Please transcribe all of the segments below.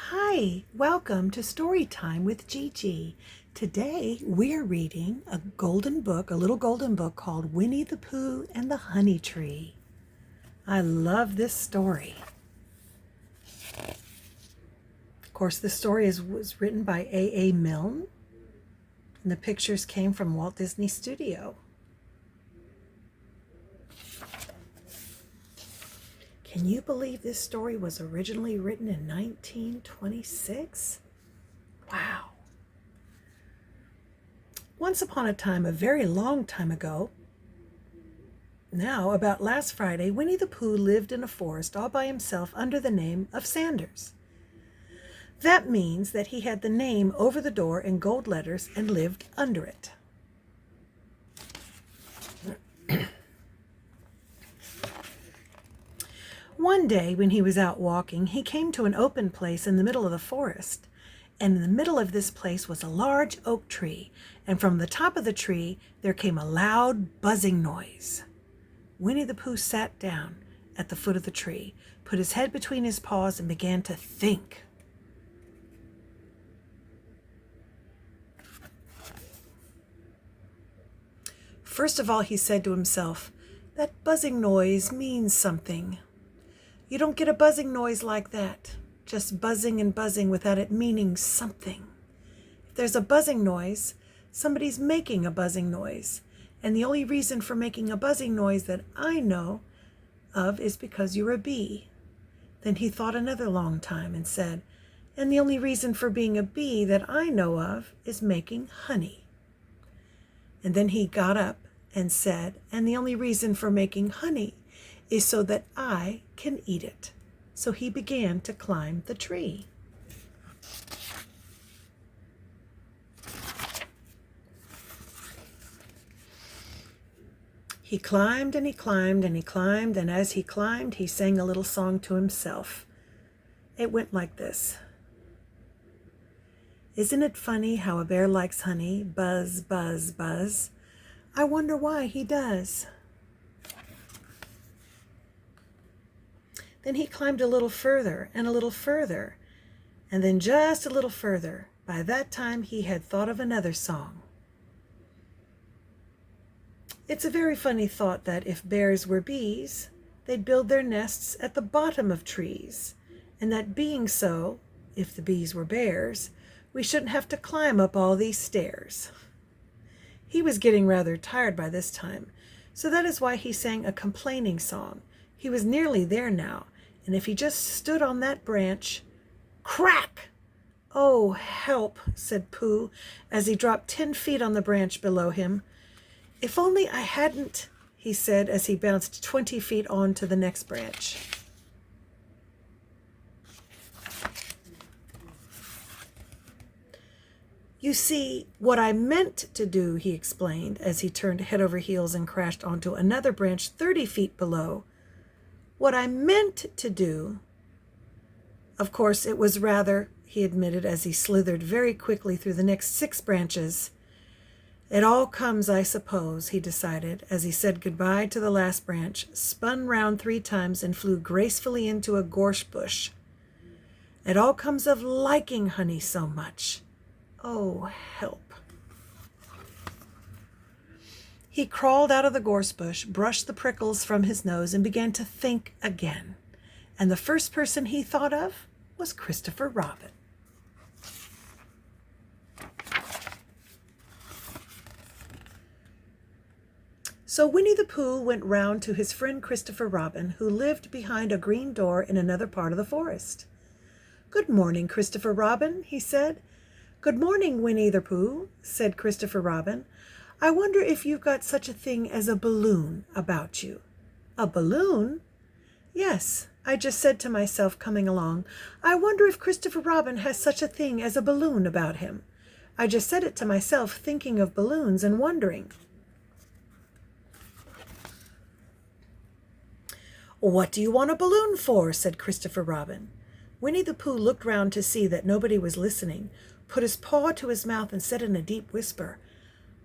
Hi, welcome to Story Time with Gigi. Today we're reading a little golden book called Winnie the Pooh and the Honey Tree. I love this story. Of course, this story was written by A. Milne, and the pictures came from Walt Disney Studio. Can you believe this story was originally written in 1926? Wow. Once upon a time, a very long time ago, now about last Friday, Winnie the Pooh lived in a forest all by himself under the name of Sanders. That means that he had the name over the door in gold letters and lived under it. One day when he was out walking, he came to an open place in the middle of the forest. And in the middle of this place was a large oak tree, and from the top of the tree there came a loud buzzing noise. Winnie the Pooh sat down at the foot of the tree, put his head between his paws, and began to think. First of all, he said to himself, "That buzzing noise means something. You don't get a buzzing noise like that, just buzzing and buzzing without it meaning something. If there's a buzzing noise, somebody's making a buzzing noise. And the only reason for making a buzzing noise that I know of is because you're a bee." Then he thought another long time and said, "And the only reason for being a bee that I know of is making honey." And then he got up and said, "And the only reason for making honey is so that I can eat it." So he began to climb the tree. He climbed and he climbed and he climbed, and as he climbed, he sang a little song to himself. It went like this. "Isn't it funny how a bear likes honey? Buzz, buzz, buzz. I wonder why he does." Then he climbed a little further and a little further, and then just a little further. By that time he had thought of another song. It's a very funny thought that if bears were bees, they'd build their nests at the bottom of trees, and that being so, if the bees were bears, we shouldn't have to climb up all these stairs. He was getting rather tired by this time, so that is why he sang a complaining song. He was nearly there now, and if he just stood on that branch, crack! "Oh, help," said Pooh, as he dropped 10 feet on the branch below him. "If only I hadn't," he said as he bounced 20 feet on to the next branch. "You see, what I meant to do," he explained as he turned head over heels and crashed onto another branch 30 feet below. "What I meant to do, of course, it was rather," he admitted as he slithered very quickly through the next 6 branches. "It all comes, I suppose," he decided as he said goodbye to the last branch, spun round 3 times, and flew gracefully into a gorse bush. "It all comes of liking honey so much. Oh, help." He crawled out of the gorse bush, brushed the prickles from his nose, and began to think again. And the first person he thought of was Christopher Robin. So Winnie the Pooh went round to his friend Christopher Robin, who lived behind a green door in another part of the forest. "Good morning, Christopher Robin," he said. "Good morning, Winnie the Pooh," said Christopher Robin. "I wonder if you've got such a thing as a balloon about you." "A balloon?" "Yes, I just said to myself coming along, I wonder if Christopher Robin has such a thing as a balloon about him. I just said it to myself, thinking of balloons and wondering." "What do you want a balloon for?" said Christopher Robin. Winnie the Pooh looked round to see that nobody was listening, put his paw to his mouth, and said in a deep whisper,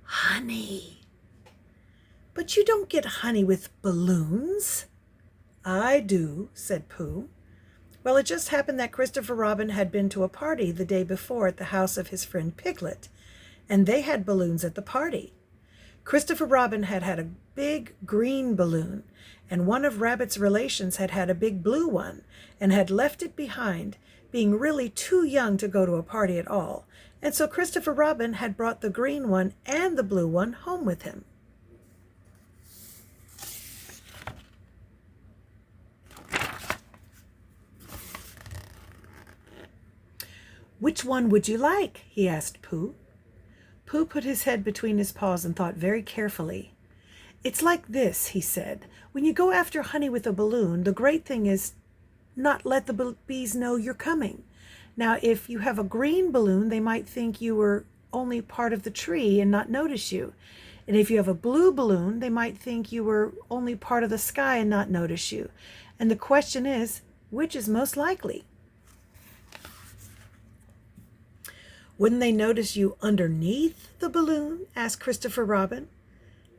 "Honey." "But you don't get honey with balloons." "I do," said Pooh. Well, it just happened that Christopher Robin had been to a party the day before at the house of his friend Piglet, and they had balloons at the party. Christopher Robin had had a big green balloon, and one of Rabbit's relations had had a big blue one and had left it behind, being really too young to go to a party at all. And so Christopher Robin had brought the green one and the blue one home with him. "Which one would you like?" he asked Pooh. Pooh put his head between his paws and thought very carefully. "It's like this," he said. "When you go after honey with a balloon, the great thing is not let the bees know you're coming. Now, if you have a green balloon, they might think you were only part of the tree and not notice you. And if you have a blue balloon, they might think you were only part of the sky and not notice you. And the question is, which is most likely?" "Wouldn't they notice you underneath the balloon?" asked Christopher Robin.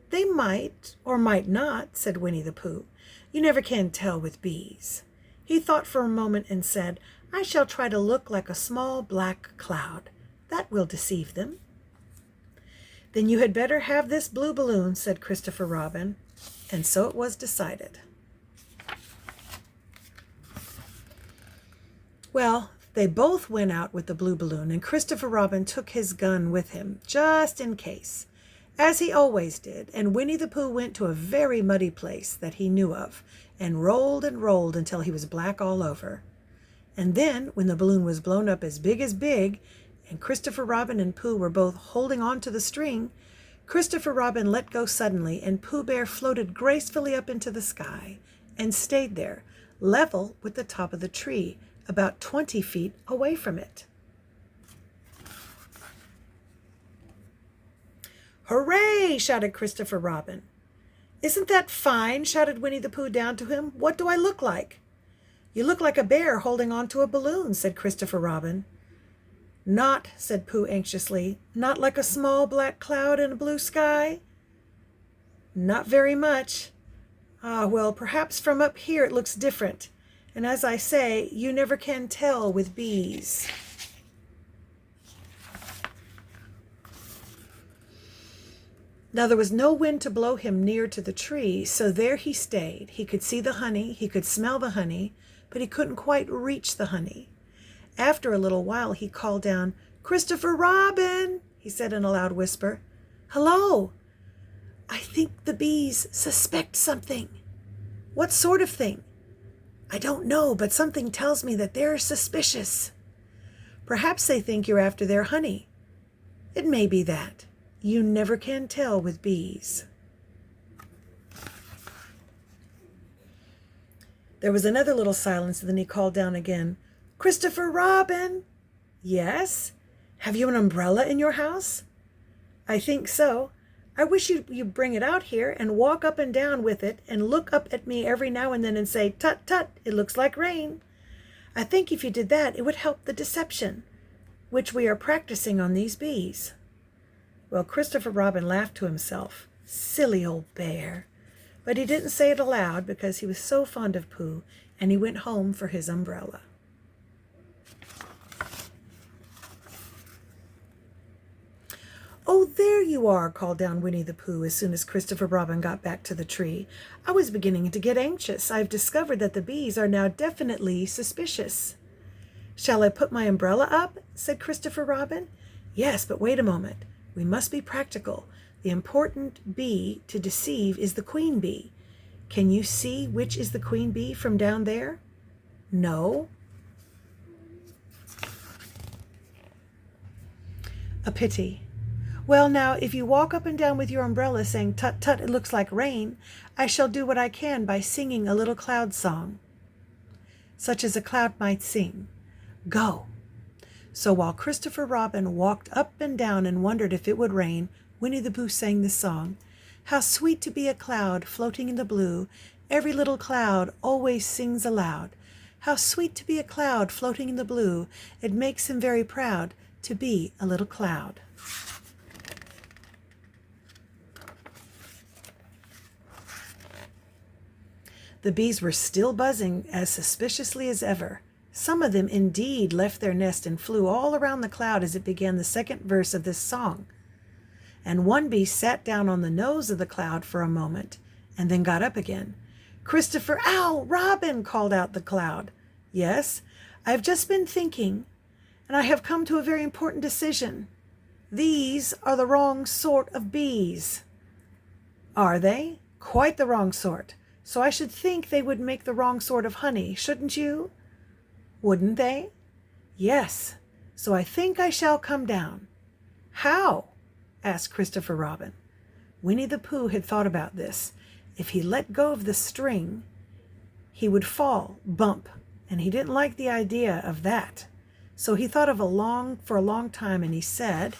"They might or might not," said Winnie the Pooh. "You never can tell with bees." He thought for a moment and said, "I shall try to look like a small black cloud. That will deceive them." "Then you had better have this blue balloon," said Christopher Robin. And so it was decided. Well, they both went out with the blue balloon, and Christopher Robin took his gun with him, just in case, as he always did, and Winnie the Pooh went to a very muddy place that he knew of, and rolled until he was black all over. And then, when the balloon was blown up as big, and Christopher Robin and Pooh were both holding on to the string, Christopher Robin let go suddenly, and Pooh Bear floated gracefully up into the sky and stayed there, level with the top of the tree, about 20 feet away from it. "Hooray!" shouted Christopher Robin. "Isn't that fine?" shouted Winnie the Pooh down to him. "What do I look like?" "You look like a bear holding on to a balloon," said Christopher Robin. "Not," said Pooh anxiously, "not like a small black cloud in a blue sky?" "Not very much." "Ah, well, perhaps from up here it looks different. And as I say, you never can tell with bees." Now there was no wind to blow him near to the tree, so there he stayed. He could see the honey, he could smell the honey, but he couldn't quite reach the honey. After a little while he called down, "Christopher Robin," he said in a loud whisper. "Hello." "I think the bees suspect something." "What sort of thing?" "I don't know, but something tells me that they're suspicious." "Perhaps they think you're after their honey." "It may be that. You never can tell with bees." There was another little silence, and then he called down again, "Christopher Robin." "Yes?" "Have you an umbrella in your house?" "I think so. I wish you'd bring it out here and walk up and down with it and look up at me every now and then and say, 'Tut, tut, it looks like rain.' I think if you did that, it would help the deception, which we are practicing on these bees." Well, Christopher Robin laughed to himself. Silly old bear. But he didn't say it aloud because he was so fond of Pooh, and he went home for his umbrella. "Oh, there you are," called down Winnie the Pooh as soon as Christopher Robin got back to the tree. "I was beginning to get anxious. I've discovered that the bees are now definitely suspicious." "Shall I put my umbrella up?" said Christopher Robin. "Yes, but wait a moment. We must be practical. The important bee to deceive is the queen bee. Can you see which is the queen bee from down there?" "No." "A pity. Well, now, if you walk up and down with your umbrella saying, 'Tut, tut, it looks like rain,' I shall do what I can by singing a little cloud song, such as a cloud might sing. Go." So while Christopher Robin walked up and down and wondered if it would rain, Winnie the Pooh sang the song, "How sweet to be a cloud floating in the blue. Every little cloud always sings aloud. How sweet to be a cloud floating in the blue. It makes him very proud to be a little cloud." The bees were still buzzing as suspiciously as ever, Some of them indeed left their nest and flew all around the cloud as it began the second verse of this song. And one bee sat down on the nose of the cloud for a moment and then got up again. "Christopher, ow, Robin," called out the cloud. "Yes, I have just been thinking, and I have come to a very important decision. These are the wrong sort of bees." "Are they?" "Quite the wrong sort. So I should think they would make the wrong sort of honey, shouldn't you?" "Wouldn't they?" "Yes. So I think I shall come down." "How?" asked Christopher Robin. Winnie the Pooh had thought about this. If he let go of the string, he would fall, bump, and he didn't like the idea of that. So he thought for a long time, and he said,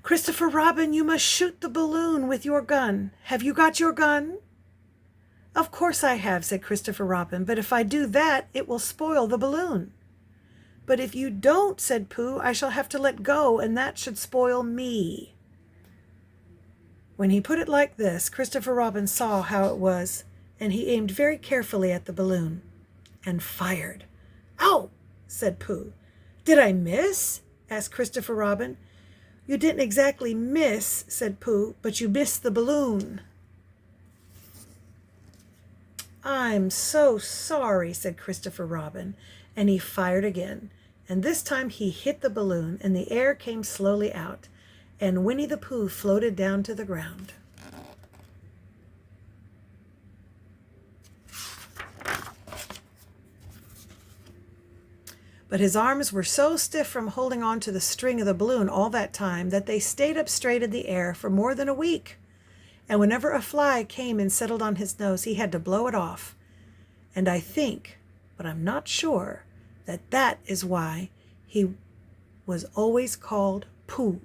"Christopher Robin, you must shoot the balloon with your gun. Have you got your gun?" "Of course I have," said Christopher Robin, "but if I do that, it will spoil the balloon." "But if you don't," said Pooh, "I shall have to let go, and that should spoil me." When he put it like this, Christopher Robin saw how it was, and he aimed very carefully at the balloon and fired. "Ow!" said Pooh. "Did I miss?" asked Christopher Robin. "You didn't exactly miss," said Pooh, "but you missed the balloon." "I'm so sorry," said Christopher Robin, and he fired again. And this time he hit the balloon, and the air came slowly out, and Winnie the Pooh floated down to the ground. But his arms were so stiff from holding on to the string of the balloon all that time that they stayed up straight in the air for more than a week. And whenever a fly came and settled on his nose, he had to blow it off. And I think, but I'm not sure, that is why he was always called Pooh.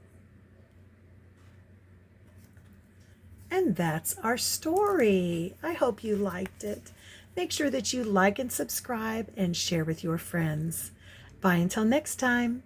And that's our story. I hope you liked it. Make sure that you like and subscribe and share with your friends. Bye until next time.